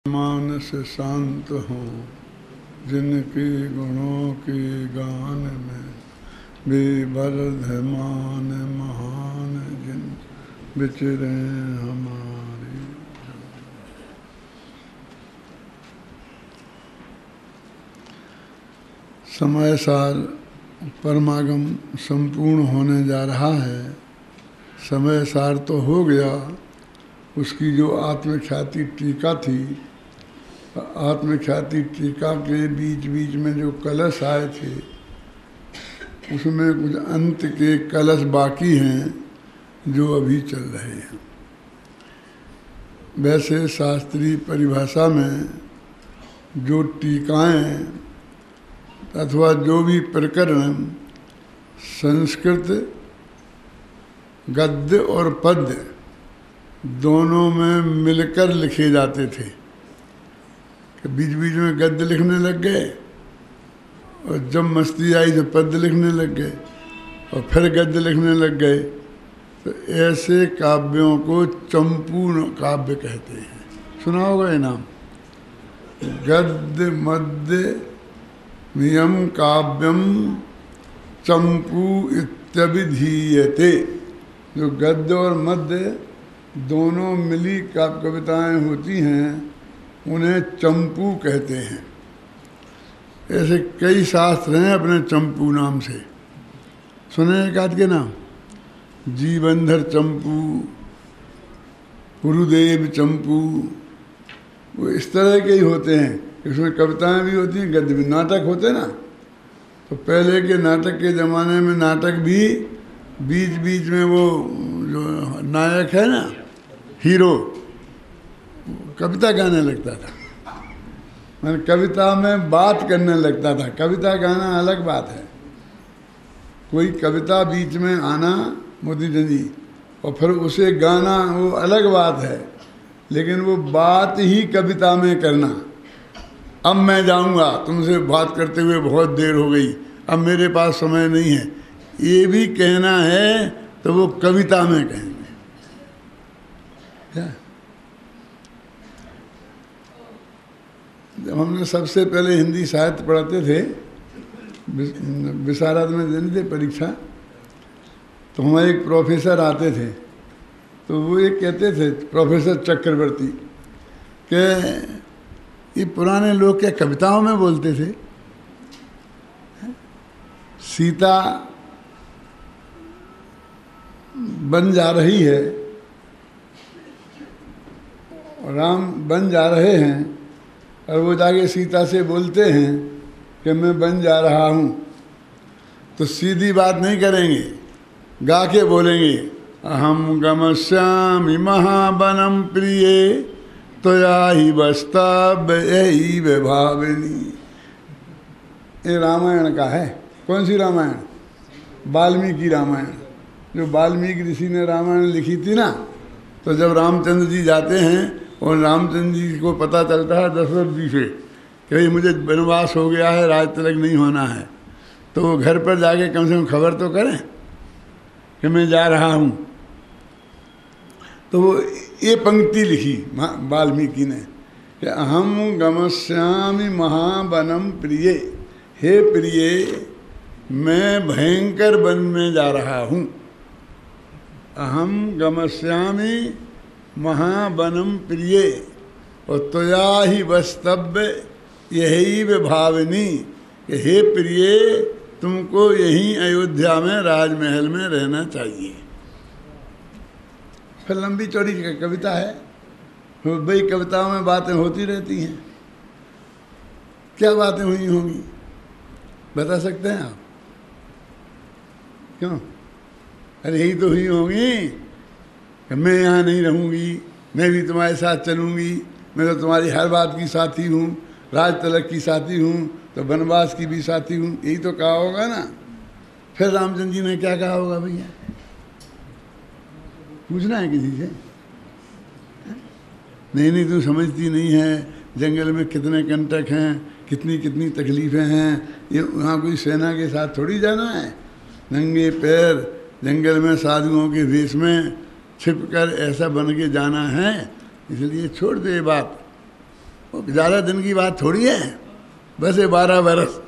मानस शांत हो जिनके गुणों के गान में बेबर्धमान महान जिन विचरे हमारे। समय सार परमागम संपूर्ण होने जा रहा है। समय सार तो हो गया, उसकी जो आत्मख्याति टीका थी, आत्मख्याति टीका के बीच बीच में जो कलश आए थे उसमें कुछ अंत के कलश बाकी हैं जो अभी चल रहे हैं। वैसे शास्त्रीय परिभाषा में जो टीकाएं अथवा जो भी प्रकरण संस्कृत गद्य और पद्य दोनों में मिलकर लिखे जाते थे कि बीच बीच में गद्य लिखने लग गए और जब मस्ती आई तो पद्य लिखने लग गए और फिर गद्य लिखने लग गए। तो ऐसे काव्यों को चंपू काव्य कहते हैं। सुना होगा ये नाम, गद्य मद्य नियम काव्यम चंपू इत्यभिधीयते। जो गद्य और मद्य दोनों मिली कविताएं होती हैं उन्हें चंपू कहते हैं। ऐसे कई शास्त्र हैं अपने चंपू नाम से। सुने एक आध के नाम, जीवंधर चंपू, गुरुदेव चंपू, वो इस तरह के ही होते हैं। इसमें कविताएं भी होती हैं, गद्य भी। नाटक होते ना, तो पहले के नाटक के ज़माने में नाटक भी बीच बीच में वो जो नायक है ना, हीरो, कविता गाने लगता था। मैंने कविता में बात करने लगता था। कविता गाना अलग बात है, कोई कविता बीच में आना मोदी जी और फिर उसे गाना वो अलग बात है, लेकिन वो बात ही कविता में करना। अब मैं जाऊंगा, तुमसे बात करते हुए बहुत देर हो गई, अब मेरे पास समय नहीं है, ये भी कहना है तो वो कविता में कहेंगे। क्या जब हमने सबसे पहले हिंदी साहित्य पढ़ाते थे, विशारद में देने थे परीक्षा, तो हमारे एक प्रोफेसर आते थे, तो वो एक कहते थे, प्रोफेसर चक्रवर्ती, कि ये पुराने लोग क्या कविताओं में बोलते थे? सीता बन जा रही है, राम बन जा रहे हैं, और वो जाके सीता से बोलते हैं कि मैं बन जा रहा हूँ, तो सीधी बात नहीं करेंगे, गा के बोलेंगे, अहम गमश्यामि महाबनम प्रिये त्वया हि वस्तव्ययि विभाविनी। ये रामायण का है। कौन सी रामायण? वाल्मीकि रामायण। जो वाल्मीकि ऋषि ने रामायण लिखी थी ना, तो जब रामचंद्र जी जाते हैं और रामचंद्र जी को पता चलता है दशरथ जी से कि भाई मुझे वनवास हो गया है, राज तिलक नहीं होना है, तो वो घर पर जाके कम से कम खबर तो करें कि मैं जा रहा हूँ। तो वो ये पंक्ति लिखी वाल्मीकि ने कि अहम गमश्यामि महावनम प्रिये, हे प्रिये मैं भयंकर वन में जा रहा हूँ। अहम गमश्यामि महावनम प्रिये और त्वया ही वस्तव्य यही विभाविनी, कि हे प्रिय तुमको यहीं अयोध्या में राजमहल में रहना चाहिए। फिर लंबी चौड़ी कविता है, भाई कविताओं में बातें होती रहती हैं। क्या बातें हुई होंगी बता सकते हैं आप? क्यों? अरे यही तो हुई होंगी कि मैं यहाँ नहीं रहूँगी, मैं भी तुम्हारे साथ चलूँगी, मैं तो तुम्हारी हर बात की साथी हूँ, राज तिलक की साथी हूँ, तो वनवास की भी साथी हूँ, यही तो कहा होगा ना। फिर रामचंद्र जी ने क्या कहा होगा भैया? पूछना है किसी से? नहीं नहीं तुम समझती नहीं है, जंगल में कितने कंटक हैं, कितनी कितनी तकलीफ़ें हैं, ये वहाँ कोई सेना के साथ थोड़ी जाना है। नंगे पैर जंगल में साधुओं के वेश में छिपकर ऐसा बन के जाना है, इसलिए छोड़ दे बात। ज़्यादा दिन की बात थोड़ी है, बस ये 12 बरस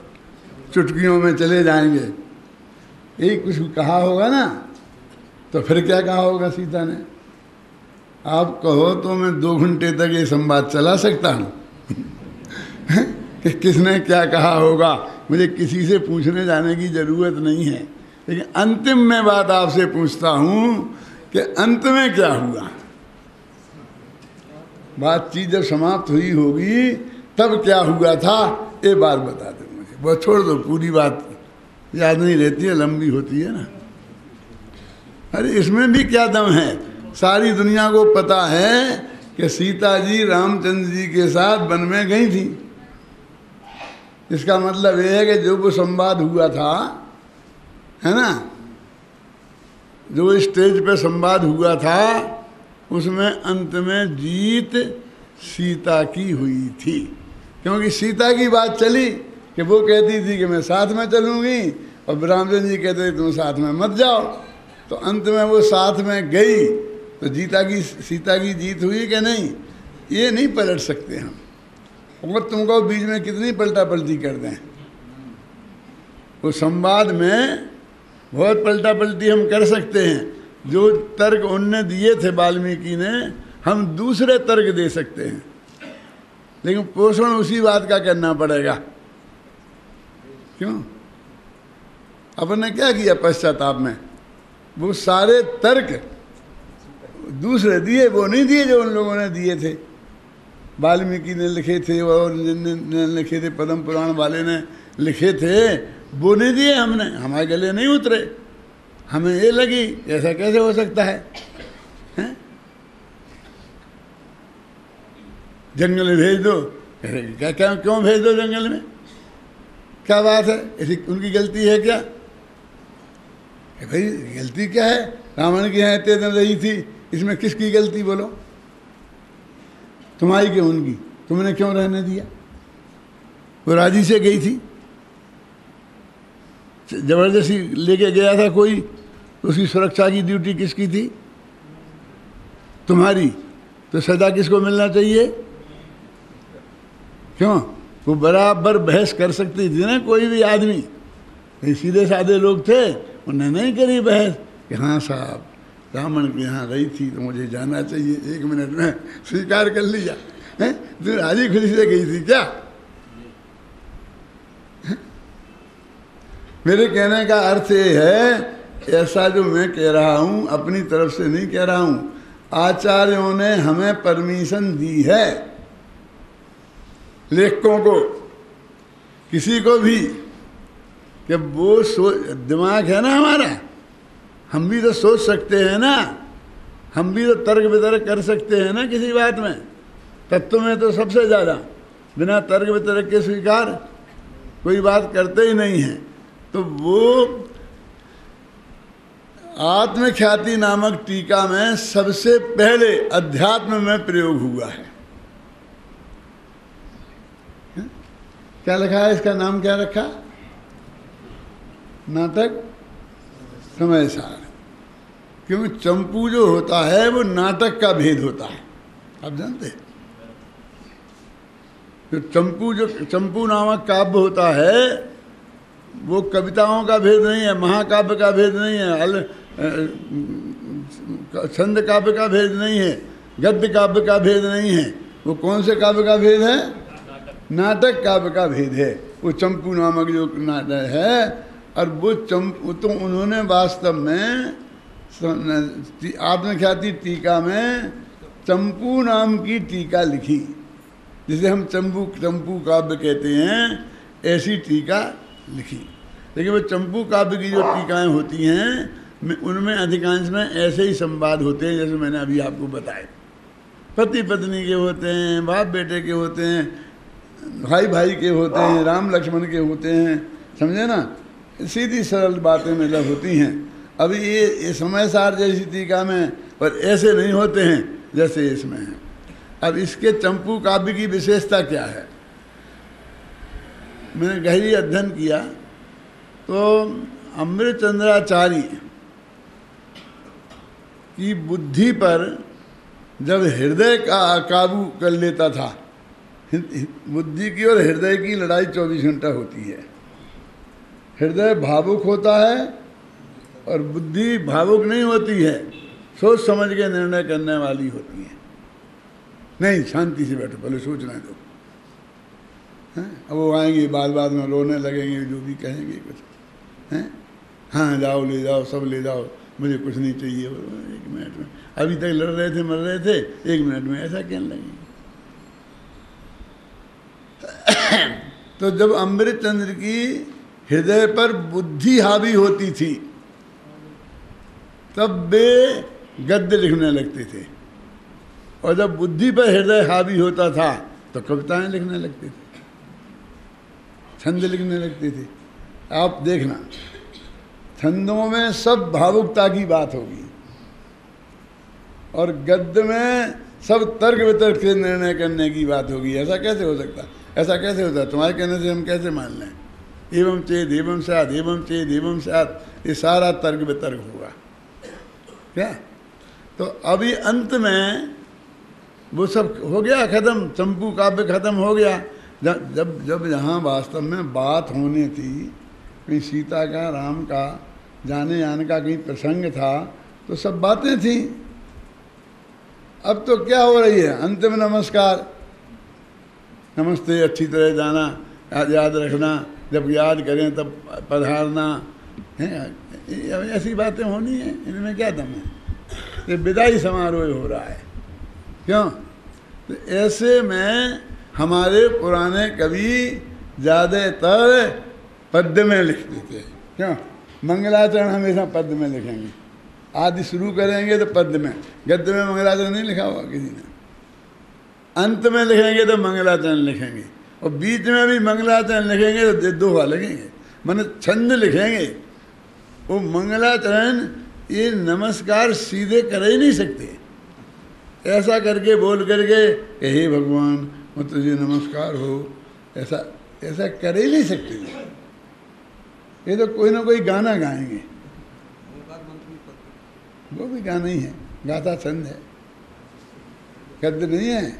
चुटकियों में चले जाएंगे। यही कुछ कहा होगा ना, तो फिर क्या कहा होगा सीता ने? आप कहो तो मैं 2 घंटे तक ये संवाद चला सकता हूँ कि किसने क्या कहा होगा, मुझे किसी से पूछने जाने की ज़रूरत नहीं है। लेकिन अंतिम में बात आपसे पूछता हूँ कि अंत में क्या हुआ। बातचीत जब समाप्त हुई होगी तब क्या हुआ था, ये बात बता दो मुझे। वो छोड़ दो, पूरी बात याद नहीं रहती है, लंबी होती है ना। अरे इसमें भी क्या दम है? सारी दुनिया को पता है कि सीता जी रामचंद्र जी के साथ वन में गई थी। इसका मतलब ये है कि जो वो संवाद हुआ था, है ना, जो स्टेज पे संवाद हुआ था, उसमें अंत में जीत सीता की हुई थी। क्योंकि सीता की बात चली कि वो कहती थी कि मैं साथ में चलूँगी, और रामचंद्र जी कहते थे तुम साथ में मत जाओ। तो अंत में वो साथ में गई, तो सीता की जीत हुई कि नहीं, ये नहीं पलट सकते हम। और तुमको बीच में कितनी पलटा पलटी कर दें, वो संवाद में बहुत पलटा पलटी हम कर सकते हैं। जो तर्क उनने दिए थे वाल्मीकि ने, हम दूसरे तर्क दे सकते हैं, लेकिन पोषण उसी बात का करना पड़ेगा। क्यों? अपन ने क्या किया पश्चाताप में? वो सारे तर्क दूसरे दिए, वो नहीं दिए जो उन लोगों ने दिए थे। वाल्मीकि ने लिखे थे और जिनने लिखे थे, पद्म पुराण वाले ने लिखे थे, वो नहीं दिए हमने, हमारे गले नहीं उतरे। हमें ये लगी ऐसा कैसे हो सकता है, हैं? जंगल में भेज दो, क्या क्या क्यों भेज दो जंगल में, क्या बात है, ऐसी उनकी गलती है क्या? भाई गलती क्या है? रावण की यहाँ इतने दिन रही थी, इसमें किसकी गलती बोलो? तुम्हारी क्यों उनकी? तुमने क्यों रहने दिया? वो राजी से गई थी, जबरदस्ती लेके गया था कोई, तो उसकी सुरक्षा की ड्यूटी किसकी थी? तुम्हारी। तो सजा किसको मिलना चाहिए? क्यों? वो बराबर बहस कर सकती थी ना, कोई भी आदमी। सीधे साधे लोग थे, उन्होंने नहीं करी बहस कि हाँ साहब रावण के यहाँ रही थी तो मुझे जाना चाहिए, 1 मिनट में स्वीकार कर लिया। हैं? तू राजी खुशी से गई थी क्या? मेरे कहने का अर्थ ये है, ऐसा जो मैं कह रहा हूँ अपनी तरफ से नहीं कह रहा हूँ, आचार्यों ने हमें परमिशन दी है, लेखकों को, किसी को भी, कि वो दिमाग है ना हमारा, हम भी तो सोच सकते हैं ना, हम भी तो तर्क वितर्क कर सकते हैं ना किसी बात में। तत्व में तो सबसे ज़्यादा बिना तर्क वितर्क के स्वीकार कोई बात करते ही नहीं है। तो वो आत्मख्याति नामक टीका में सबसे पहले अध्यात्म में प्रयोग हुआ है। क्या लिखा है? इसका नाम क्या रखा? नाटक समय सार। क्योंकि चंपू जो होता है वो नाटक का भेद होता है, आप जानते हैं। जो चंपू नामक काव्य होता है वो कविताओं का भेद नहीं है, महाकाव्य का भेद नहीं है, छंद काव्य का भेद नहीं है, गद्य काव्य का भेद नहीं है। वो कौन से काव्य का भेद है? नाटक काव्य का भेद है। वो चंपू नामक जो नाटक है, और वो तो उन्होंने वास्तव में आत्मख्याति टीका में चंपू नाम की टीका लिखी, जिसे हम चंपू काव्य कहते हैं, ऐसी टीका लिखी। लेकिन वो चंपू काव्य की जो टीकाएँ होती हैं उनमें अधिकांश में ऐसे ही संवाद होते हैं जैसे मैंने अभी आपको बताए। पति पत्नी के होते हैं, बाप बेटे के होते हैं, भाई भाई के होते हैं, राम लक्ष्मण के होते हैं, समझे ना, सीधी सरल बातें मतलब होती हैं। अभी ये समय सार जैसी टीका में और ऐसे नहीं होते हैं जैसे इसमें है। अब इसके चंपू काव्य की विशेषता क्या है? मैंने गहरी अध्ययन किया तो अमृतचंद्राचार्य की बुद्धि पर जब हृदय का काबू कर लेता था, बुद्धि की और हृदय की लड़ाई 24 घंटा होती है। हृदय भावुक होता है और बुद्धि भावुक नहीं होती है, सोच समझ के निर्णय करने वाली होती है। नहीं, शांति से बैठो, पहले सोचना दो। अब वो आएंगे बाद में रोने लगेंगे, जो भी कहेंगे कुछ हैं, हाँ जाओ ले जाओ, सब ले जाओ, मुझे कुछ नहीं चाहिए। 1 मिनट में अभी तक लड़ रहे थे, मर रहे थे, 1 मिनट में ऐसा कहने लगेंगे। तो जब अमृत चंद्र की हृदय पर बुद्धि हावी होती थी तब वे गद्य लिखने लगते थे, और जब बुद्धि पर हृदय हावी होता था तो कविताएं लिखने लगते थे, छंद लिखने लगते थे। आप देखना, छंदों में सब भावुकता की बात होगी और गद्य में सब तर्क वितर्क से निर्णय करने की बात होगी। ऐसा कैसे हो सकता? ऐसा कैसे होता है? तुम्हारे कहने से हम कैसे मान लें? एवं चेद एवं स्यात्, एवं चेद एवं स्यात्, ये सारा तर्क वितर्क होगा क्या? तो अभी अंत में वो सब हो गया खत्म, चंपू काव्य खत्म हो गया। जब यहाँ वास्तव में बात होनी थी, कहीं सीता का, राम का, जाने आने का कहीं प्रसंग था, तो सब बातें थी। अब तो क्या हो रही है? अंतिम नमस्कार, नमस्ते, अच्छी तरह जाना, याद रखना, जब याद करें तब पधारना है, ऐसी बातें होनी है। इनमें क्या दम है? ये विदाई समारोह हो रहा है, क्यों? तो ऐसे में हमारे पुराने कवि ज़्यादातर पद्य में लिखते थे। क्यों? मंगलाचरण हमेशा पद्य में लिखेंगे, आदि शुरू करेंगे तो पद्य में, गद्य में मंगलाचरण नहीं लिखा होगा किसी ने। अंत में लिखेंगे तो मंगलाचरण लिखेंगे, और बीच में भी मंगलाचरण लिखेंगे तो दोहा लिखेंगे, माने छंद लिखेंगे। वो मंगलाचरण, ये नमस्कार सीधे कर ही नहीं सकते। ऐसा करके बोल करके हे भगवान मैं तुझे नमस्कार हो, ऐसा कर ही नहीं सकते। ये तो कोई ना कोई गाना गाएंगे, वो भी गाना ही है, गाथा छंद है, गद्य नहीं है।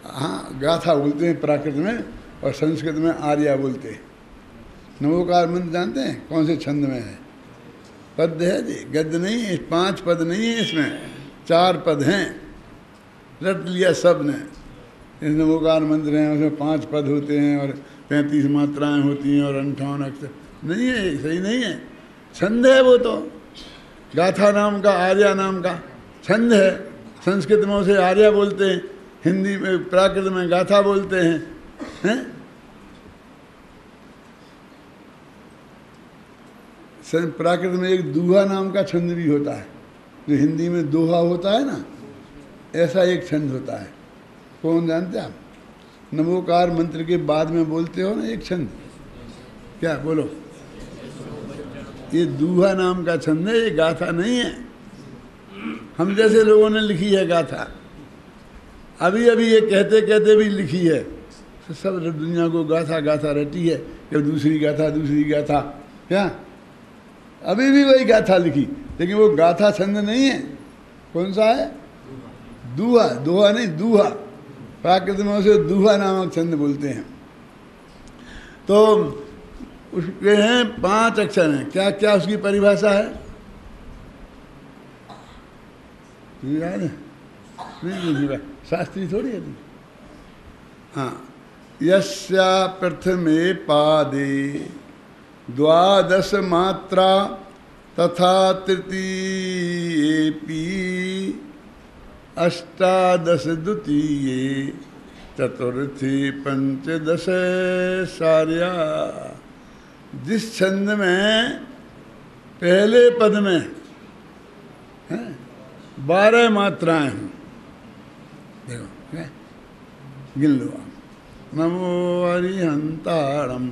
हाँ, गाथा बोलते हैं प्राकृत में, और संस्कृत में आर्या बोलते हैं। नवोकार मंत्र जानते हैं कौन से छंद में है? पद्य है जी, गद्य नहीं है। 5 पद नहीं है इसमें, 4 पद हैं, रट लिया सब ने। इस नवोकार मंत्र हैं, उसमें 5 पद होते हैं और 35 मात्राएं होती हैं और 58 अक्षर। नहीं है, सही नहीं है, छंद है वो तो। गाथा नाम का, आर्या नाम का छंद है। संस्कृत में उसे आर्या बोलते हैं, हिंदी में प्राकृत में गाथा बोलते हैं। प्राकृत में एक दूहा नाम का छंद भी होता है, जो हिंदी में दोहा होता है ना, ऐसा एक छंद होता है। कौन जानते हैं आप? नमोकार मंत्र के बाद में बोलते हो ना एक छंद, क्या बोलो? ये दूहा नाम का छंद है, ये गाथा नहीं है। हम जैसे लोगों ने लिखी है गाथा, अभी अभी ये कहते कहते भी लिखी है। तो सब दुनिया को गाथा गाथा रटी है कि दूसरी गाथा, दूसरी गाथा, क्या? अभी भी वही गाथा लिखी, लेकिन वो गाथा छंद नहीं है। कौन सा है? दूहा। दोहा नहीं, दूहा। प्राकृत में उसे दूहा नामक छंद बोलते हैं। तो उसके हैं 5 अक्षर हैं। क्या क्या उसकी परिभाषा है? याद है? नहीं, शास्त्री थोड़ी है। हाँ, यस्या प्रथमे पादे 12 मात्रा तथा तृतीयेपि 18 द्वितीये चतुर्थी 15 सार्या। जिस छंद में पहले पद में 12 मात्राएं हैं, देखो गिन लो आप। नमो हरिहंतारम,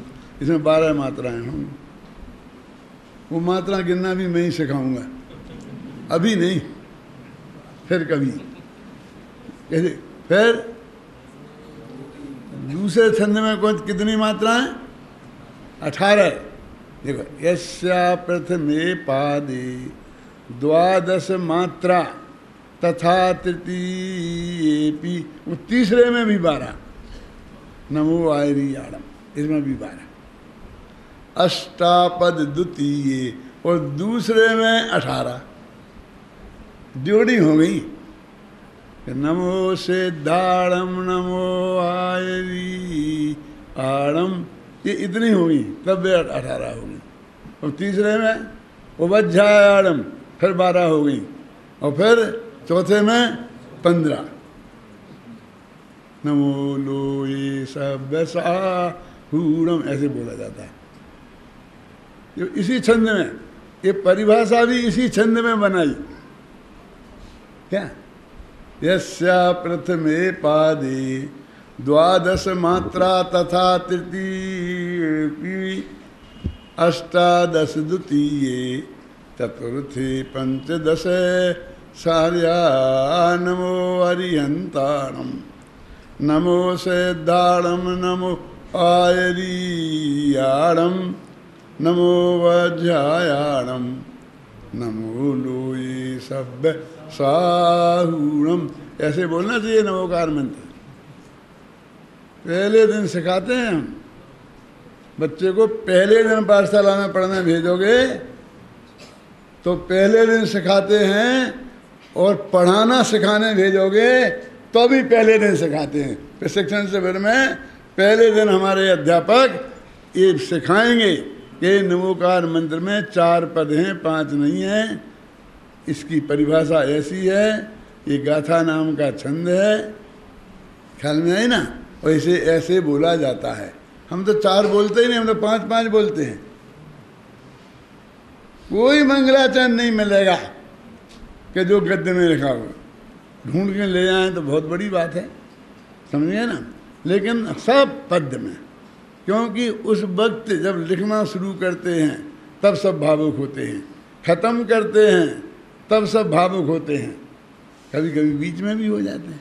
इसमें 12 मात्राएं होंगी। वो मात्रा गिनना भी मैं ही सिखाऊंगा, अभी नहीं, फिर कभी। कैसे? फिर दूसरे छंद में कौन कितनी मात्राएं? 18। देखो, यस्या प्रथमे पादे 12 मात्रा तथा तृतीयेपि, वो तीसरे में भी 12, नमो आयरीयाणम, इसमें भी 12, अष्टापद द्वितीय, और दूसरे में 18 जोड़ी हो गई। नमो सिद्धाणम नमो आयरी आणम, ये इतनी होगी, तब 18 होगी। और तीसरे में उवज्झायाणम, फिर 12 हो गई। और फिर चौथे में 15, नमो लोये सव्यसाहूणम, ऐसे बोला जाता है। इसी छंद में, ये परिभाषा भी इसी छंद में बनाई। क्या? यस्या प्रथमे पादे 12 मात्रा तथा तृतीय 18 द्वितीये चतुर्थे 15 सार्या नमो अरिहंताणम नमो सिद्धाणम नमो आयरीयाणम नमो वज्रायाणम नमो लोये सभ्य साहूणम, ऐसे बोलना चाहिए नमोकार मंत्र। पहले दिन सिखाते हैं हम बच्चे को, पहले दिन पाठशाला में पढ़ने भेजोगे तो पहले दिन सिखाते हैं, और पढ़ाना सिखाने भेजोगे तो भी पहले दिन सिखाते हैं। प्रशिक्षण शिविर में पहले दिन हमारे अध्यापक ये सिखाएंगे कि नमोकार मंत्र में 4 पद हैं, 5 नहीं हैं। इसकी परिभाषा ऐसी है, ये गाथा नाम का छंद है, ख्याल में आई ना। और इसे ऐसे बोला जाता है। हम तो 4 बोलते ही नहीं, हम तो 5-5 बोलते हैं। कोई मंगलाचरण नहीं मिलेगा कि जो गद्य में लिखा हो, ढूंढ के ले आए तो बहुत बड़ी बात है, समझिए ना। लेकिन सब पद्य में, क्योंकि उस वक्त जब लिखना शुरू करते हैं तब सब भावुक होते हैं, ख़त्म करते हैं तब सब भावुक होते हैं, कभी कभी बीच में भी हो जाते हैं।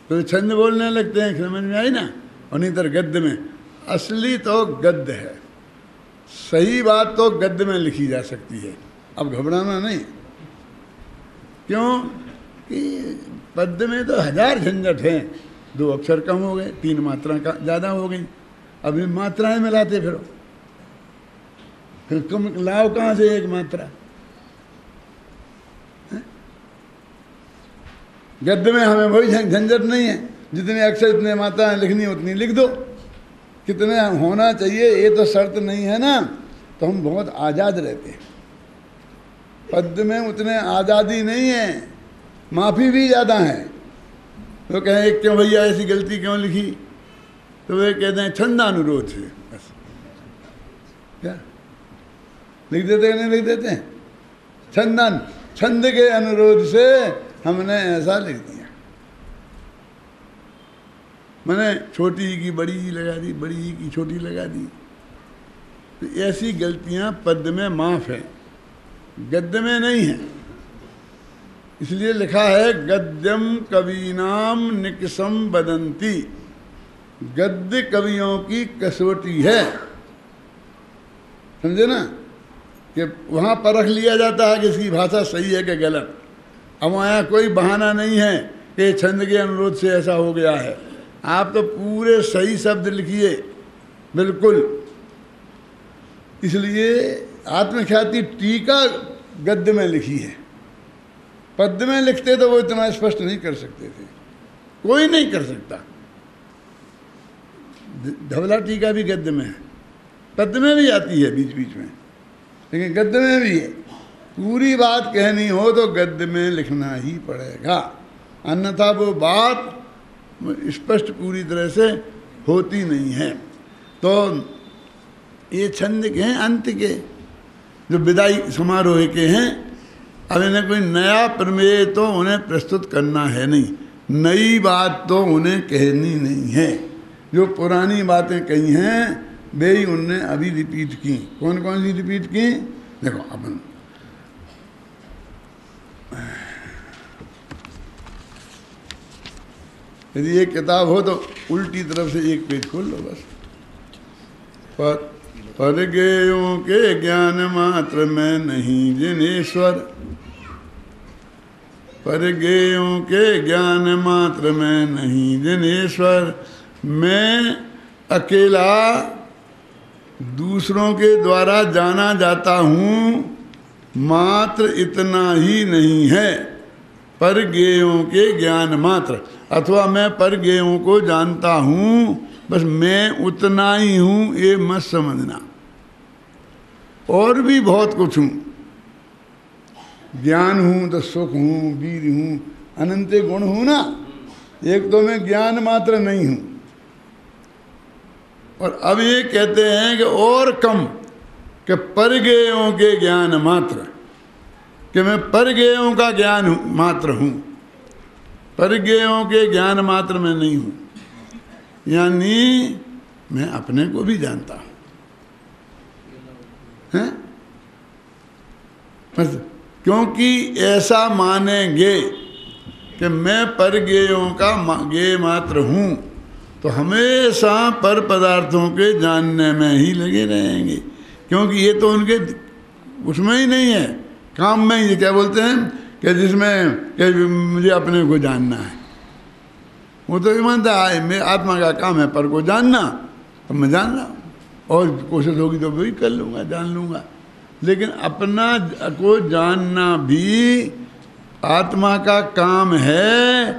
तो छंद बोलने लगते हैं, समझ में आई ना। और नहीं तो गद्य में, असली तो गद्य है, सही बात तो गद्य में लिखी जा सकती है। अब घबराना नहीं, क्यों कि पद्य में तो 1000 झंझट हैं। 2 अक्षर कम हो गए, 3 मात्रा का ज़्यादा हो गई, अभी मात्राएं मिलाते फिर कम लाओ कहाँ से 1 मात्रा। गद्य में हमें वही झंझट नहीं है, जितने अक्षर इतने मात्राएं लिखनी उतनी लिख दो, कितने होना चाहिए ये तो शर्त नहीं है ना। तो हम बहुत आज़ाद रहते हैं। पद्य में उतने आज़ादी नहीं है, माफ़ी भी ज़्यादा है। तो कहें क्यों भैया ऐसी गलती क्यों लिखी, तो वे कहते हैं छंदानुरोध से, बस क्या लिख देते हैं, नहीं लिख देते हैं, छंद के अनुरोध से हमने ऐसा लिख दिया। मैंने छोटी की बड़ी लगा दी, बड़ी की छोटी लगा दी। तो ऐसी गलतियां पद्य में माफ़ है, गद्य में नहीं है। इसलिए लिखा है गद्यम कवीनाम निकसम बदंती, गद्य कवियों की कसौटी है, समझे ना। कि वहाँ परख लिया जाता है कि इसकी भाषा सही है कि गलत। अब वहाँ कोई बहाना नहीं है कि छंद के अनुरोध से ऐसा हो गया है। आप तो पूरे सही शब्द लिखिए, बिल्कुल। इसलिए आत्मख्याति टीका गद्य में लिखी है, पद्य में लिखते तो वो इतना स्पष्ट नहीं कर सकते थे, कोई नहीं कर सकता। धवला टीका भी गद्य में है, पद्य में भी आती है बीच बीच में, लेकिन गद्य में भी है। पूरी बात कहनी हो तो गद्य में लिखना ही पड़ेगा, अन्यथा वो बात स्पष्ट पूरी तरह से होती नहीं है। तो ये छंद के हैं, अंत के जो विदाई समारोह के हैं। अब इन्हें कोई नया प्रमेय तो उन्हें प्रस्तुत करना है नहीं, नई बात तो उन्हें कहनी नहीं है। जो पुरानी बातें कही हैं वे ही उनने अभी रिपीट की। कौन कौन सी रिपीट की, देखो अपन यदि ये किताब हो तो उल्टी तरफ से 1 पेज खोल लो बस। पर गेयों के ज्ञान मात्र में नहीं जिनेश्वर, परगेयों के ज्ञान मात्र में नहीं जिनेश्वर। मैं अकेला दूसरों के द्वारा जाना जाता हूँ, मात्र इतना ही नहीं है, परगेयों के ज्ञान मात्र। अथवा मैं परगेयों को जानता हूँ, बस मैं उतना ही हूँ ये मत समझना, और भी बहुत कुछ हूँ। ज्ञान हूँ तो सुख हूँ, वीर हूँ, अनंत गुण हूँ ना। एक तो मैं ज्ञान मात्र नहीं हूँ। और अब ये कहते हैं कि और कम, कि परगेयों के ज्ञान मात्र, कि मैं परगेयों का ज्ञान मात्र हूँ, परगेयों के ज्ञान मात्र में नहीं हूँ। यानी मैं अपने को भी जानता हूँ, हैं? बस क्योंकि ऐसा मानेंगे कि मैं परगेयों का गेय मात्र हूँ, तो हमेशा पर पदार्थों के जानने में ही लगे रहेंगे। क्योंकि ये तो उनके उसमें ही नहीं है, काम में ही। क्या बोलते हैं कि जिसमें कि मुझे अपने को जानना है, वो तो मानता है मैं आत्मा का काम है पर को जानना, तो मैं जान रहा हूँ, और कोशिश होगी तो वही कर लूँगा, जान लूँगा। लेकिन अपना को जानना भी आत्मा का काम है,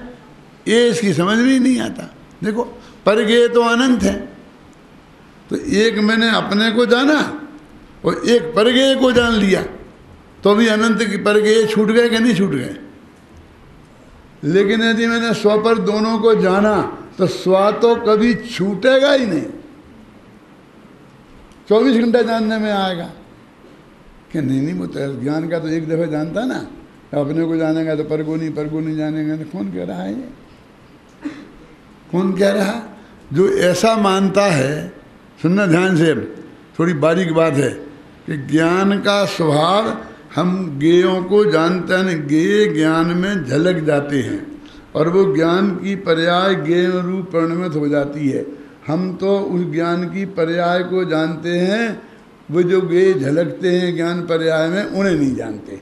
ये इसकी समझ में ही नहीं आता। देखो परगेय तो अनंत है, तो एक मैंने अपने को जाना और एक परगेय को जान लिया, तो भी अनंत की परगेय छूट गए कि नहीं छूट गए। लेकिन यदि मैंने स्व पर दोनों को जाना तो स्व तो कभी छूटेगा ही नहीं, 24 घंटा जानने में आएगा कि नहीं वो तो ज्ञान का तो एक दफे जानता ना, अपने को जानेगा तो पर को नहीं जानेगा। तो कौन कह रहा है ये, कौन कह रहा? जो ऐसा मानता है, सुनना ध्यान से, थोड़ी बारीक बात है, कि ज्ञान का स्वभाव हम गेयों को जानते हैं, गेय ज्ञान में झलक जाते हैं और वो ज्ञान की पर्याय गेय रूप परिणमित हो जाती है। हम तो उस ज्ञान की पर्याय को जानते हैं, वो जो गेय झलकते हैं ज्ञान पर्याय में उन्हें नहीं जानते।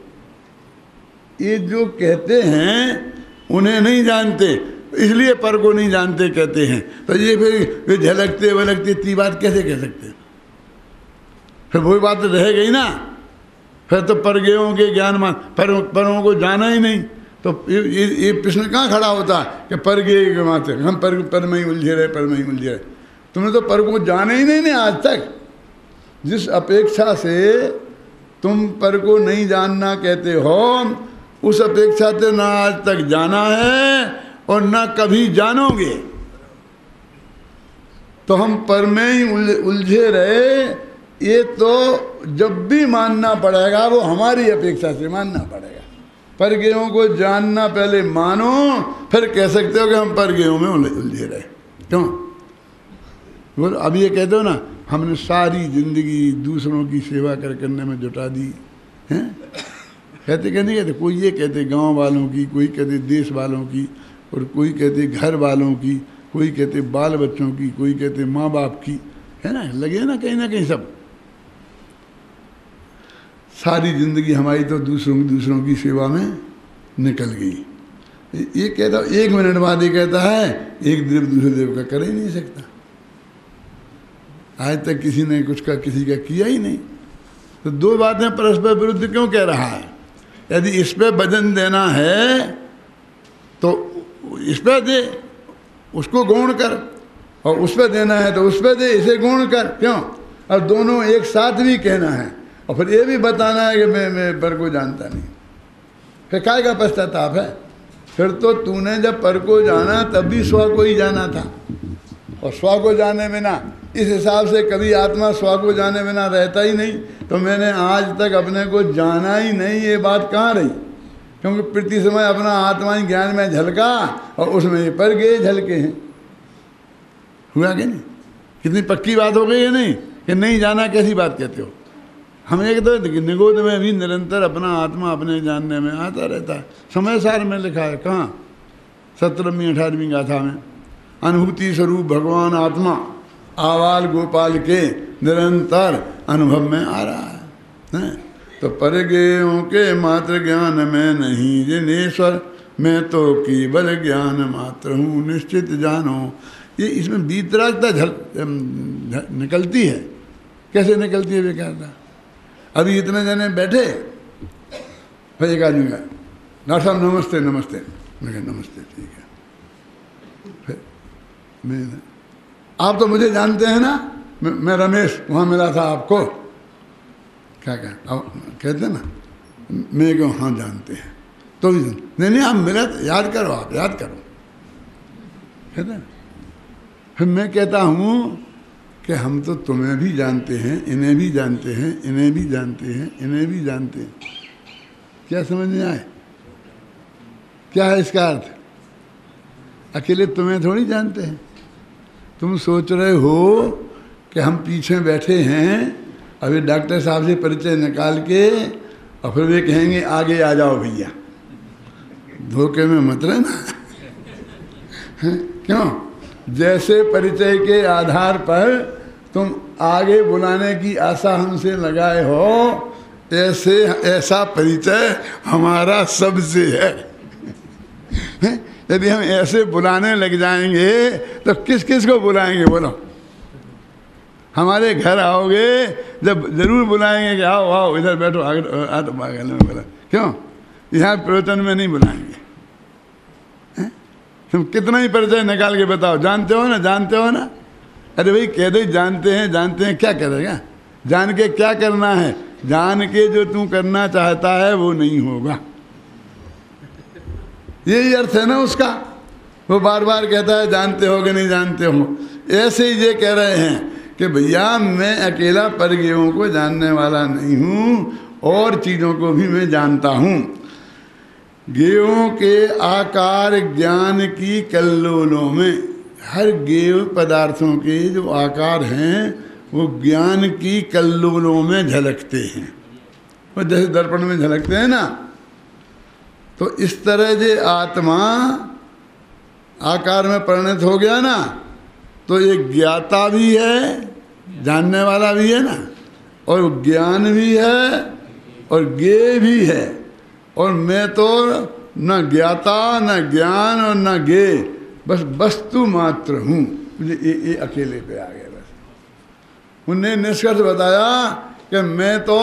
ये जो कहते हैं उन्हें नहीं जानते, इसलिए पर को नहीं जानते कहते हैं। तो ये फिर वे झलकते वलकते इतनी बात कैसे कह सकते हैं? फिर वही बात तो रह गई ना। फिर तो परगेयों के ज्ञान मान परों को जाना ही नहीं, तो ये प्रश्न कहाँ खड़ा होता है कि परगेय के मात्र हम पर में ही उलझे रहे, पर में ही उलझे रहे। तुमने तो पर को जाने ही नहीं आज तक। जिस अपेक्षा से तुम पर को नहीं जानना कहते हो, उस अपेक्षा से ना आज तक जाना है और ना कभी जानोगे। तो हम पर में ही उलझे रहे, ये तो जब भी मानना पड़ेगा वो हमारी अपेक्षा से मानना पड़ेगा। परगेयों को जानना पहले मानो, फिर कह सकते हो कि हम परगेयों में उलझे रहे। क्यों बोलो? अब ये कहते हो ना हमने सारी जिंदगी दूसरों की सेवा करने में जुटा दी हैं, कहते नहीं कहते? कोई ये कहते गांव वालों की, कोई कहते देश वालों की, और कोई कहते घर वालों की, कोई कहते बाल बच्चों की, कोई कहते माँ बाप की, है ना? लगे ना कहीं सब। सारी जिंदगी हमारी तो दूसरों की सेवा में निकल गई। ये कहता, एक मिनट बाद ये कहता है एक देव दूसरे देव का कर ही नहीं सकता। आज तक किसी ने किसी का किया ही नहीं। तो दो बातें परस्पर विरुद्ध क्यों कह रहा है? यदि इस पे वजन देना है तो इस पे दे, उसको गौण कर, और उस पे देना है तो उस पे दे, इसे गौण कर। क्यों? और दोनों एक साथ भी कहना है और फिर ये भी बताना है कि मैं पर को जानता नहीं। फिर काय का पश्चाताप है? फिर तो तूने जब पर को जाना तब भी स्व को ही जाना था, और स्व को जाने बिना, इस हिसाब से कभी आत्मा स्व को जाने बिना रहता ही नहीं। तो मैंने आज तक अपने को जाना ही नहीं, ये बात कहाँ रही? क्योंकि प्रति समय अपना आत्मा ही ज्ञान में झलका और उसमें ये पर गए झलके हैं। हुआ कि नहीं? कितनी पक्की बात हो गई है नहीं कि नहीं जाना कैसी बात कहते हो? हम एक तो निगोद में भी निरंतर अपना आत्मा अपने जानने में आता रहता है। समय सार में लिखा है, कहाँ? 17वीं 18वीं गाथा में, अनुभूति स्वरूप भगवान आत्मा आवाल गोपाल के निरंतर अनुभव में आ रहा है। तो परगेयों के मात्र ज्ञान में नहीं जिनेश्वर, मैं तो केवल ज्ञान मात्र हूँ निश्चित जानो। ये इसमें वीतरागता निकलती है। कैसे निकलती है विकारता? अभी इतने जने बैठे, फिर एक आदमी का डॉक्टर साहब नमस्ते नमस्ते, मैं कहा नमस्ते, ठीक है। फिर मैं, आप तो मुझे जानते हैं ना, मैं रमेश वहाँ मिला था आपको। क्या कहा? कहते ना, मैं क्यों हाँ जानते हैं तो भी नहीं आप मिला, याद करो, आप याद करो, कहते ना। फिर मैं कहता हूँ कि हम तो तुम्हें भी जानते हैं, इन्हें भी जानते हैं, इन्हें भी जानते हैं, इन्हें भी जानते हैं। क्या समझ में आए? क्या है इसका अर्थ? अकेले तुम्हें थोड़ी जानते हैं। तुम सोच रहे हो कि हम पीछे बैठे हैं, अभी डॉक्टर साहब से परिचय निकाल के और फिर वे कहेंगे आगे आ जाओ भैया। धोखे में मत रहना। क्यों? जैसे परिचय के आधार पर तुम आगे बुलाने की आशा हमसे लगाए हो, ऐसा परिचय हमारा सबसे है। यदि हम ऐसे बुलाने लग जाएंगे तो किस किस को बुलाएंगे बोलो? हमारे घर आओगे जब जरूर बुलाएंगे कि आओ आओ इधर बैठो, आगे तो बगल में बोला। क्यों? यहाँ प्रवचन में नहीं बुलाएंगे। तुम कितना ही परिचय निकाल के बताओ, जानते हो ना, जानते हो ना। अरे भाई कह दे जानते हैं, क्या करेगा? जान के क्या करना है? जान के जो तू करना चाहता है वो नहीं होगा। यही अर्थ है ना उसका। वो बार बार कहता है जानते हो कि नहीं जानते हो। ऐसे ही ये कह रहे हैं कि भैया मैं अकेला परज्ञों को जानने वाला नहीं हूँ, और चीज़ों को भी मैं जानता हूँ। ज्ञेयों के आकार ज्ञान की कल्लोलों में, हर ज्ञेय पदार्थों के जो आकार हैं वो ज्ञान की कल्लोलों में झलकते हैं। वो जैसे दर्पण में झलकते हैं ना, तो इस तरह जे आत्मा आकार में परिणत हो गया ना, तो ये ज्ञाता भी है, जानने वाला भी है ना, और ज्ञान भी है और ज्ञेय भी है। और मैं तो न ज्ञाता न ज्ञान और न ज्ञेय, बस वस्तु मात्र हूँ। ये अकेले पे आ गए बस। उन्हें निष्कर्ष बताया कि मैं तो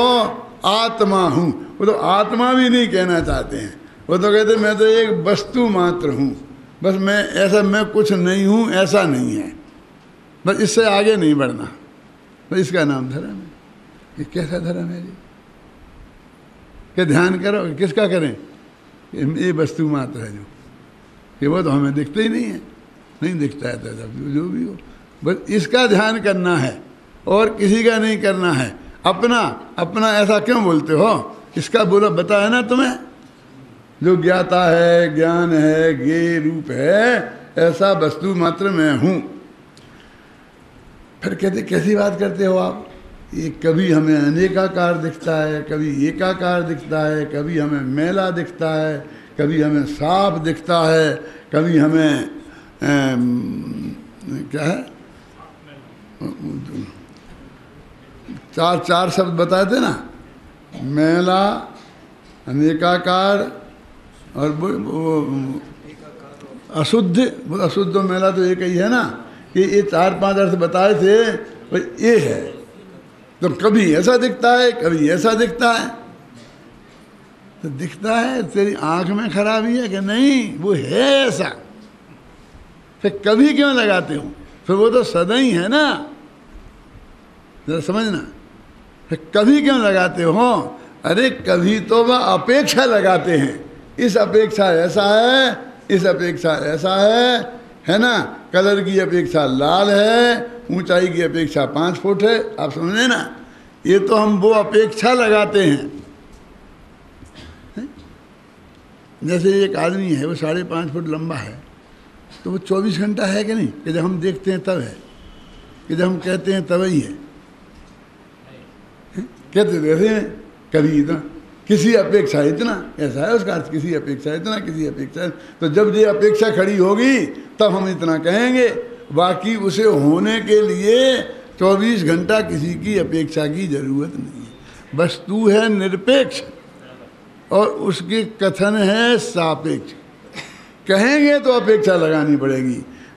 आत्मा हूँ। वो तो आत्मा भी नहीं कहना चाहते हैं, वो तो कहते मैं तो एक वस्तु मात्र हूँ। बस मैं ऐसा, मैं कुछ नहीं हूँ ऐसा नहीं है। बस इससे आगे नहीं बढ़ना। तो इसका नाम धर्म है। ये कैसा धर्म है जी? कि ध्यान करो, किसका करें? ये वस्तु मात्र है जो, कि वो तो हमें दिखते ही नहीं है, नहीं दिखता है तो जो भी हो, बस इसका ध्यान करना है और किसी का नहीं करना है। अपना अपना ऐसा क्यों बोलते हो? इसका बोला बताया ना तुम्हें, जो ज्ञाता है, ज्ञान है, ज्ञेय रूप है, ऐसा वस्तु मात्र मैं हूँ। फिर कहते कैसी बात करते हो आप? ये कभी हमें अनेकाकार दिखता है, कभी एकाकार दिखता है, कभी हमें मेला दिखता है, कभी हमें साफ दिखता है, कभी हमें क्या है, चार शब्द बताए थे ना, मेला, अनेकाकार और वो अशुद्ध। अशुद्ध और मेला तो एक ही है ना, कि ये 4-5 अर्थ बताए थे। भाई ये है, तो कभी ऐसा दिखता है, कभी ऐसा दिखता है। तो दिखता है, तेरी आंख में खराबी है कि नहीं? वो है ऐसा। फिर कभी क्यों लगाते हो? फिर वो तो सदा ही है ना, जरा समझना। फिर कभी क्यों लगाते हो? अरे कभी तो वह अपेक्षा लगाते हैं, इस अपेक्षा ऐसा है, इस अपेक्षा ऐसा है ना। कलर की अपेक्षा लाल है, ऊंचाई की अपेक्षा 5 फुट है। आप समझे ना? ये तो हम वो अपेक्षा लगाते हैं। जैसे एक आदमी है, वो 5.5 फुट लंबा है, तो वो 24 घंटा है कि नहीं? कि जब हम देखते हैं तब है, कि जब हम कहते हैं तब ही है। कहते रहते हैं कभी इतना, किसी अपेक्षा इतना, ऐसा है उसका अर्थ, किसी अपेक्षा इतना, किसी अपेक्षा। तो जब ये अपेक्षा खड़ी होगी तब हम इतना कहेंगे। बाकी उसे होने के लिए 24 घंटा किसी की अपेक्षा की जरूरत नहीं है। वस्तु है निरपेक्ष और उसके कथन है सापेक्ष। कहेंगे तो अपेक्षा लगानी पड़ेगी।